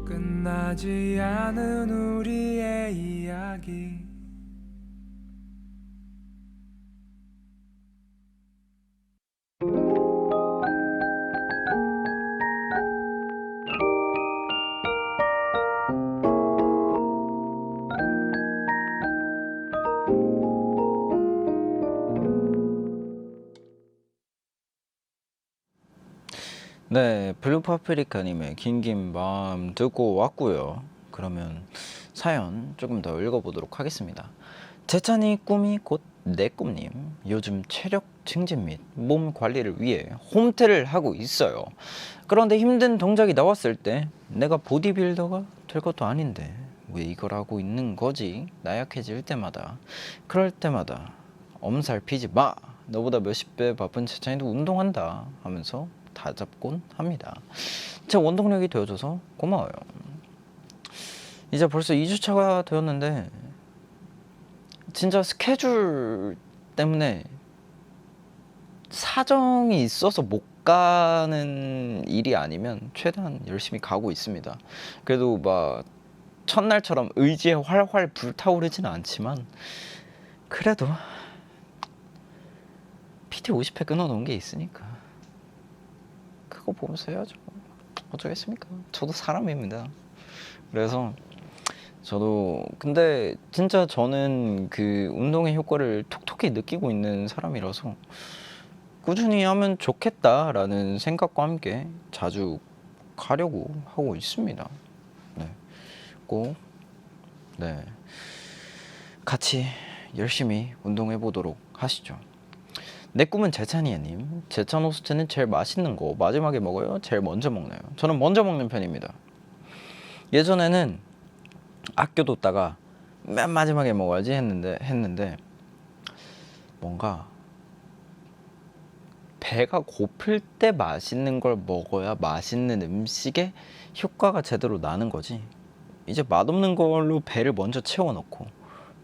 끝나지 않은 우리의 이야기. 네, 블루파프리카님의 긴긴 밤 듣고 왔고요. 그러면 사연 조금 더 읽어보도록 하겠습니다. 제찬이 꿈이 곧 내 꿈님, 요즘 체력 증진 및 몸 관리를 위해 홈트를 하고 있어요. 그런데 힘든 동작이 나왔을 때 내가 보디빌더가 될 것도 아닌데 왜 이걸 하고 있는 거지? 나약해질 때마다, 그럴 때마다 엄살 피지 마! 너보다 몇십 배 바쁜 제찬이도 운동한다 하면서 다잡곤 합니다. 제 원동력이 되어줘서 고마워요. 이제 벌써 2주차가 되었는데 진짜 스케줄 때문에 사정이 있어서 못 가는 일이 아니면 최대한 열심히 가고 있습니다. 그래도 막 첫날처럼 의지에 활활 불타오르지는 않지만 그래도 PT 50회 끊어놓은 게 있으니까 그거 보면서 해야죠. 어쩌겠습니까? 저도 사람입니다. 그래서 저도 근데 진짜 저는 그 운동의 효과를 톡톡히 느끼고 있는 사람이라서 꾸준히 하면 좋겠다라는 생각과 함께 자주 가려고 하고 있습니다. 네, 꼭 네, 같이 열심히 운동해 보도록 하시죠. 내 꿈은 제찬이야님, 제찬 호스트는 제일 맛있는 거 마지막에 먹어요? 제일 먼저 먹나요? 저는 먼저 먹는 편입니다. 예전에는 아껴뒀다가 맨 마지막에 먹어야지 했는데 뭔가 배가 고플 때 맛있는 걸 먹어야 맛있는 음식의 효과가 제대로 나는 거지. 이제 맛없는 걸로 배를 먼저 채워놓고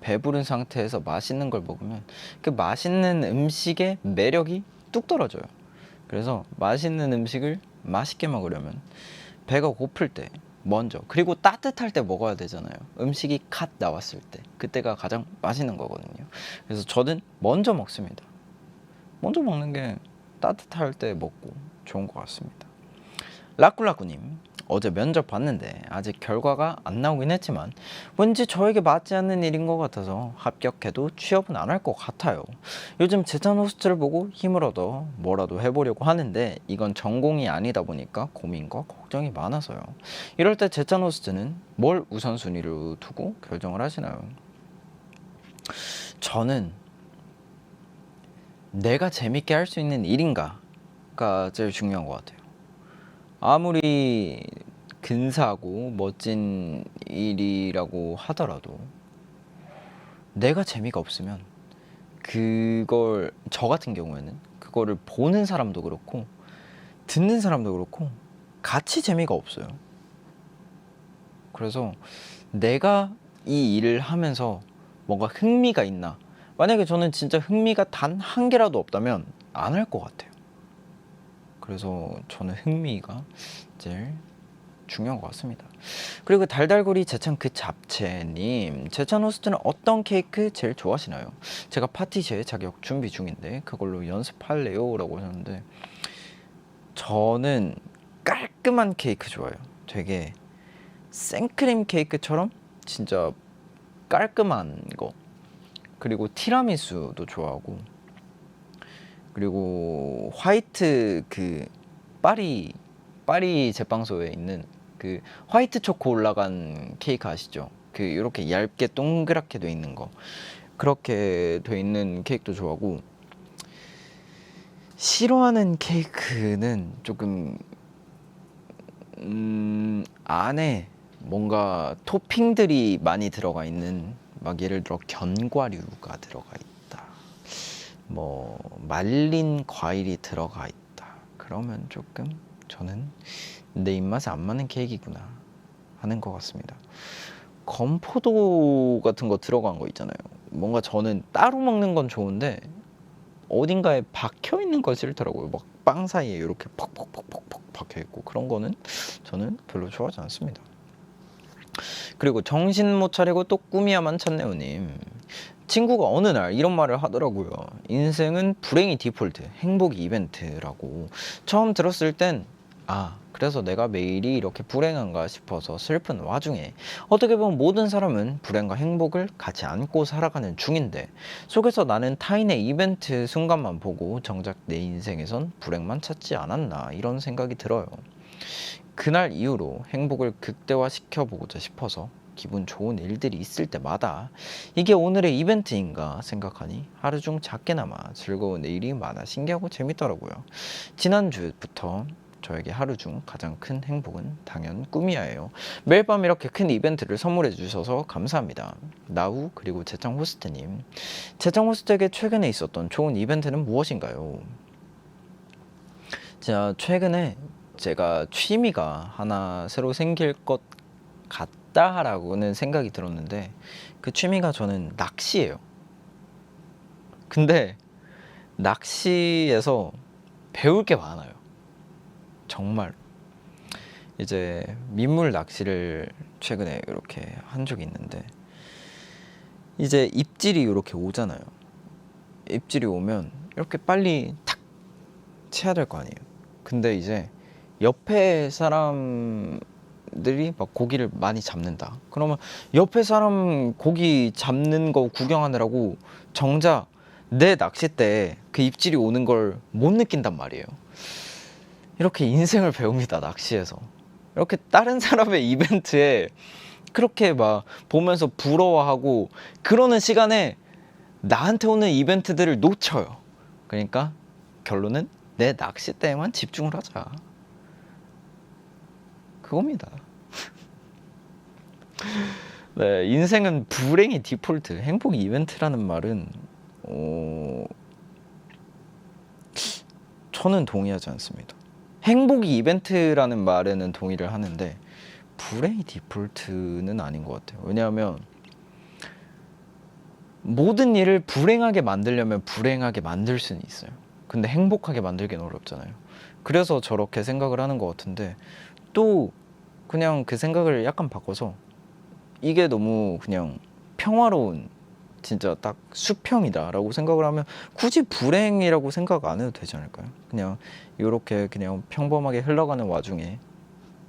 배부른 상태에서 맛있는 걸 먹으면 그 맛있는 음식의 매력이 뚝 떨어져요. 그래서 맛있는 음식을 맛있게 먹으려면 배가 고플 때 먼저, 그리고 따뜻할 때 먹어야 되잖아요. 음식이 갓 나왔을 때, 그때가 가장 맛있는 거거든요. 그래서 저는 먼저 먹습니다. 먼저 먹는 게 따뜻할 때 먹고 좋은 것 같습니다. 라꾸라꾸님, 어제 면접 봤는데 아직 결과가 안 나오긴 했지만 왠지 저에게 맞지 않는 일인 것 같아서 합격해도 취업은 안 할 것 같아요. 요즘 제찬 호스트를 보고 힘을 얻어 뭐라도 해보려고 하는데 이건 전공이 아니다 보니까 고민과 걱정이 많아서요. 이럴 때 제찬 호스트는 뭘 우선순위로 두고 결정을 하시나요? 저는 내가 재밌게 할 수 있는 일인가가 제일 중요한 것 같아요. 아무리 근사하고 멋진 일이라고 하더라도 내가 재미가 없으면 그걸, 저 같은 경우에는 그거를 보는 사람도 그렇고 듣는 사람도 그렇고 같이 재미가 없어요. 그래서 내가 이 일을 하면서 뭔가 흥미가 있나, 만약에 저는 진짜 흥미가 단 한 개라도 없다면 안 할 것 같아요. 그래서 저는 흥미가 제일 중요한 것 같습니다. 그리고 달달구리 제찬 그 잡채님, 제찬 호스트는 어떤 케이크 제일 좋아하시나요? 제가 파티시에 자격 준비 중인데 그걸로 연습할래요? 라고 하셨는데, 저는 깔끔한 케이크 좋아해요. 되게 생크림 케이크처럼 진짜 깔끔한 거. 그리고 티라미수도 좋아하고, 그리고 화이트 그 파리 제빵소에 있는 그 화이트 초코 올라간 케이크 아시죠? 그 이렇게 얇게 동그랗게 돼 있는 거, 그렇게 돼 있는 케이크도 좋아하고, 싫어하는 케이크는 조금 안에 뭔가 토핑들이 많이 들어가 있는, 막 예를 들어 견과류가 들어가 있다, 뭐 말린 과일이 들어가 있다, 그러면 조금 저는 내 입맛에 안 맞는 케이크구나 하는 것 같습니다. 건포도 같은 거 들어간 거 있잖아요. 뭔가 저는 따로 먹는 건 좋은데 어딘가에 박혀 있는 거 싫더라고요. 막 빵 사이에 이렇게 퍽퍽퍽퍽 박혀 있고, 그런 거는 저는 별로 좋아하지 않습니다. 그리고 정신 못 차리고 또 꿈이야만 찾네요님, 친구가 어느 날 이런 말을 하더라고요. 인생은 불행이 디폴트, 행복이 이벤트라고. 처음 들었을 땐 그래서 내가 매일이 이렇게 불행한가 싶어서 슬픈 와중에 어떻게 보면 모든 사람은 불행과 행복을 같이 안고 살아가는 중인데, 속에서 나는 타인의 이벤트 순간만 보고 정작 내 인생에선 불행만 찾지 않았나, 이런 생각이 들어요. 그날 이후로 행복을 극대화시켜 보고자 싶어서 기분 좋은 일들이 있을 때마다 이게 오늘의 이벤트인가 생각하니 하루 중 작게나마 즐거운 일이 많아 신기하고 재밌더라고요. 지난주부터 저에게 하루 중 가장 큰 행복은 당연 꿈이야예요. 매일 밤 이렇게 큰 이벤트를 선물해 주셔서 감사합니다. 나우, 그리고 제창 호스트님, 제창 호스트에게 최근에 있었던 좋은 이벤트는 무엇인가요? 자, 최근에 제가 취미가 하나 새로 생길 것 같다라고는 생각이 들었는데, 그 취미가 저는 낚시예요. 근데 낚시에서 배울 게 많아요. 정말. 이제 민물 낚시를 최근에 이렇게 한 적이 있는데, 이제 입질이 이렇게 오잖아요. 입질이 오면 이렇게 빨리 탁 채야 될 거 아니에요. 근데 이제 옆에 사람들이 막 고기를 많이 잡는다. 그러면 옆에 사람 고기 잡는 거 구경하느라고 정작 내 낚싯대에 그 입질이 오는 걸 못 느낀단 말이에요. 이렇게 인생을 배웁니다, 낚시에서. 이렇게 다른 사람의 이벤트에 그렇게 막 보면서 부러워하고 그러는 시간에 나한테 오는 이벤트들을 놓쳐요. 그러니까 결론은 내 낚싯대에만 집중을 하자, 그겁니다. 네, 인생은 불행이 디폴트, 행복이 이벤트라는 말은 저는 동의하지 않습니다. 행복이 이벤트라는 말에는 동의를 하는데 불행이 디폴트는 아닌 것 같아요. 왜냐하면 모든 일을 불행하게 만들려면 불행하게 만들 수는 있어요. 근데 행복하게 만들기는 어렵잖아요. 그래서 저렇게 생각을 하는 것 같은데, 또 그냥 그 생각을 약간 바꿔서 이게 너무 그냥 평화로운 진짜 딱 수평이다라고 생각을 하면 굳이 불행이라고 생각 안 해도 되지 않을까요? 그냥 이렇게 그냥 평범하게 흘러가는 와중에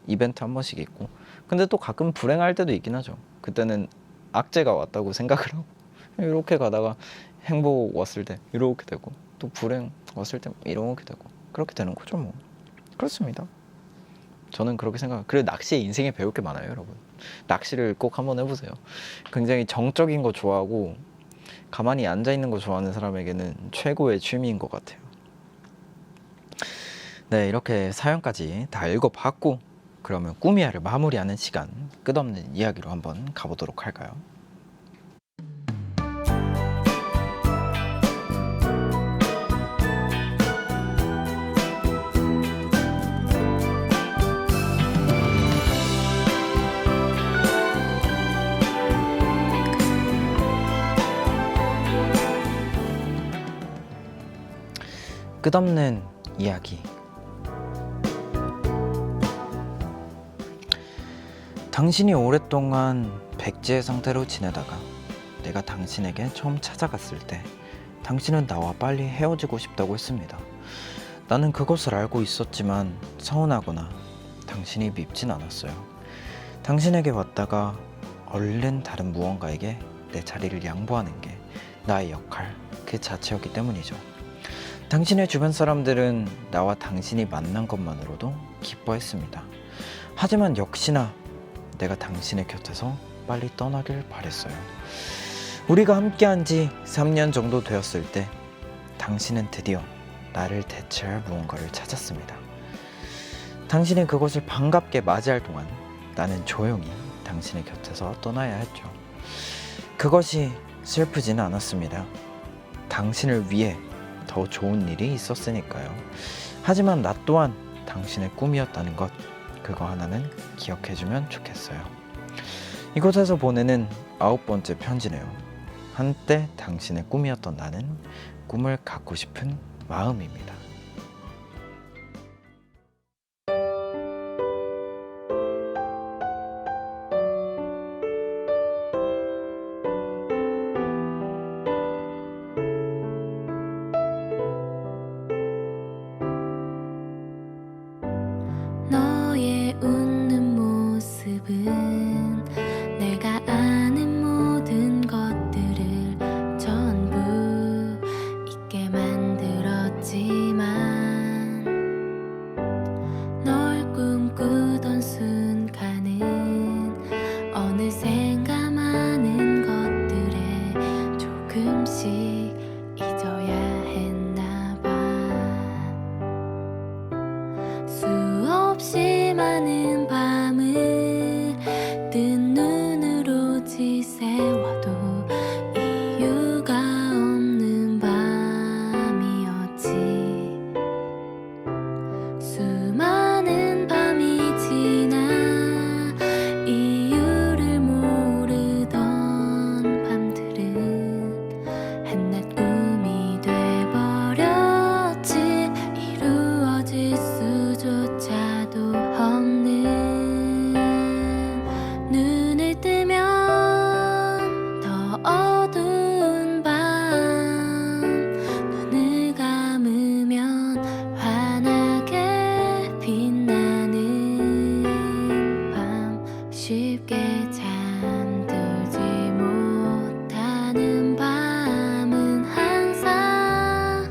이벤트 한 번씩 있고, 근데 또 가끔 불행할 때도 있긴 하죠. 그때는 악재가 왔다고 생각을 하고 이렇게 가다가 행복 왔을 때 이렇게 되고, 또 불행 왔을 때 이렇게 되고, 그렇게 되는 거죠 뭐. 그렇습니다. 저는 그렇게 생각. 그리고 낚시에 인생에 배울 게 많아요, 여러분. 낚시를 꼭 한번 해보세요. 굉장히 정적인 거 좋아하고 가만히 앉아 있는 거 좋아하는 사람에게는 최고의 취미인 것 같아요. 네, 이렇게 사연까지 다 읽어봤고, 그러면 꾸미야를 마무리하는 시간, 끝없는 이야기로 한번 가보도록 할까요? 끝없는 이야기. 당신이 오랫동안 백지의 상태로 지내다가 내가 당신에게 처음 찾아갔을 때 당신은 나와 빨리 헤어지고 싶다고 했습니다. 나는 그것을 알고 있었지만 서운하거나 당신이 밉진 않았어요. 당신에게 왔다가 얼른 다른 무언가에게 내 자리를 양보하는 게 나의 역할 그 자체였기 때문이죠. 당신의 주변 사람들은 나와 당신이 만난 것만으로도 기뻐했습니다. 하지만 역시나 내가 당신의 곁에서 빨리 떠나길 바랬어요. 우리가 함께한 지 3년 정도 되었을 때 당신은 드디어 나를 대체할 무언가를 찾았습니다. 당신이 그것을 반갑게 맞이할 동안 나는 조용히 당신의 곁에서 떠나야 했죠. 그것이 슬프지는 않았습니다. 당신을 위해 더 좋은 일이 있었으니까요. 하지만 나 또한 당신의 꿈이었다는 것, 그거 하나는 기억해주면 좋겠어요. 이곳에서 보내는 9번째 편지네요. 한때 당신의 꿈이었던 나는 꿈을 갖고 싶은 마음입니다. 너의 웃는 모습은 내가 아는 모든 것들을 전부 잊게 만들었지만 널 꿈꾸던 순간은 어느샌가 많은 것들에 조금씩 잊어야 했나 봐. 수없이 많은 밤을 뜬 눈으로 지새워도 이유가 없는 밤이었지. 수많은 밤이 지나 이유를 모르던 밤들은 한낱 꿈이 돼버렸지. 이루어질 수조차도 없는 눈을 뜨면 더 어두운 밤, 눈을 감으면 환하게 빛나는 밤, 쉽게 잠들지 못하는 밤은 항상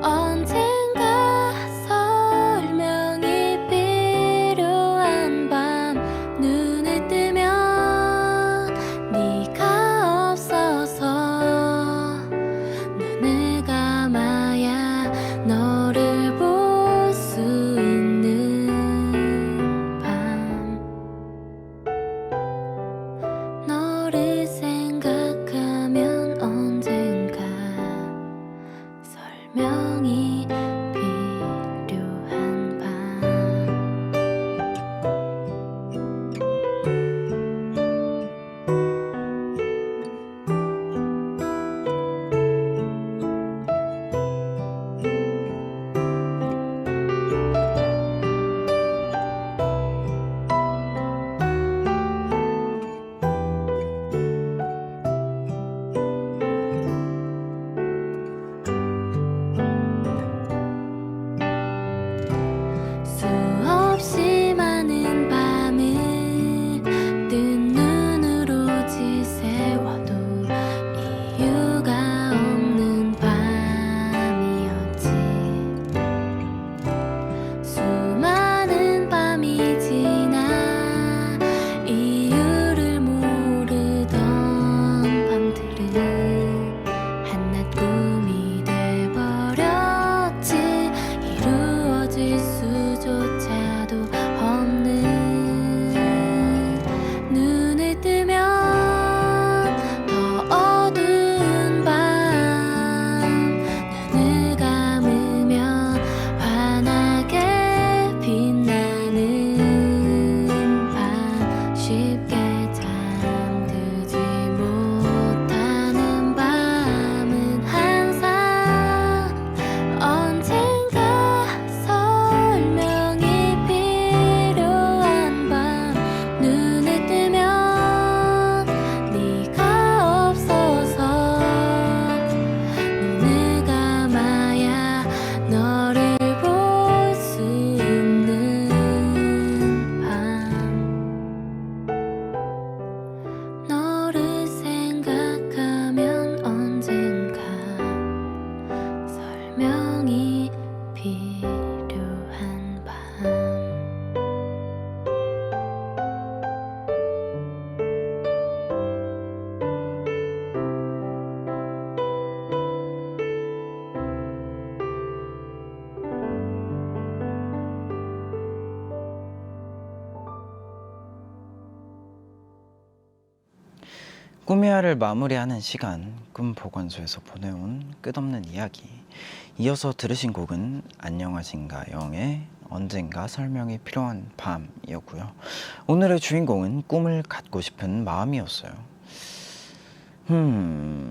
언젠가 설명이 필요한 밤. 눈을 뜨면 네가 없어서 눈을 감아야 너를 볼 수 있는 밤. 너를 생각하면 언젠가 설명이 필요한 밤. 꿈이야를 마무리하는 시간, 꿈 보관소에서 보내온 끝없는 이야기. 이어서 들으신 곡은 안녕하신가영의 언젠가 설명이 필요한 밤이었고요. 오늘의 주인공은 꿈을 갖고 싶은 마음이었어요.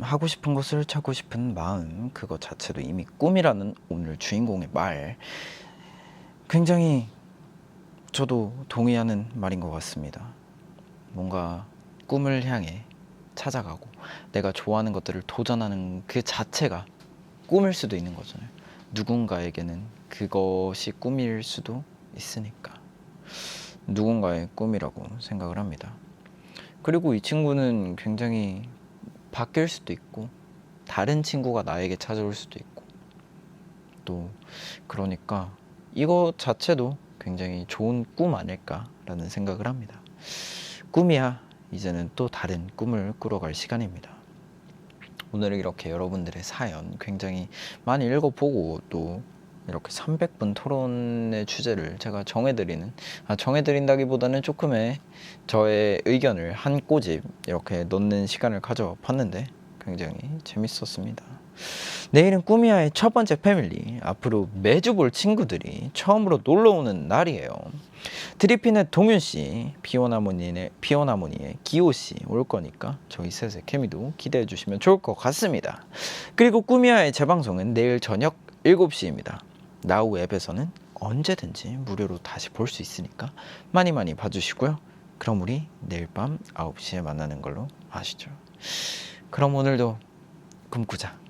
하고 싶은 것을 찾고 싶은 마음, 그것 자체도 이미 꿈이라는 오늘 주인공의 말, 굉장히 저도 동의하는 말인 것 같습니다. 뭔가 꿈을 향해 찾아가고 내가 좋아하는 것들을 도전하는 그 자체가 꿈일 수도 있는 거잖아요. 누군가에게는 그것이 꿈일 수도 있으니까 누군가의 꿈이라고 생각을 합니다. 그리고 이 친구는 굉장히 바뀔 수도 있고 다른 친구가 나에게 찾아올 수도 있고 또 그러니까 이거 자체도 굉장히 좋은 꿈 아닐까라는 생각을 합니다. 꿈이야, 이제는 또 다른 꿈을 꾸러갈 시간입니다. 오늘 이렇게 여러분들의 사연 굉장히 많이 읽어보고 또 이렇게 300분 토론의 주제를 제가 정해드린다기보다는 조금의 저의 의견을 한 꼬집 이렇게 넣는 시간을 가져봤는데 굉장히 재밌었습니다. 내일은 꿈이야의 첫 번째 패밀리, 앞으로 매주 볼 친구들이 처음으로 놀러오는 날이에요. 드리핀의 동윤씨, 피오나모니의 기호씨 올 거니까 저희 셋의 케미도 기대해 주시면 좋을 것 같습니다. 그리고 꿈이야의 재방송은 내일 저녁 7시입니다. 나우 앱에서는 언제든지 무료로 다시 볼 수 있으니까 많이 봐주시고요. 그럼 우리 내일 밤 9시에 만나는 걸로 아시죠? 그럼 오늘도 꿈꾸자.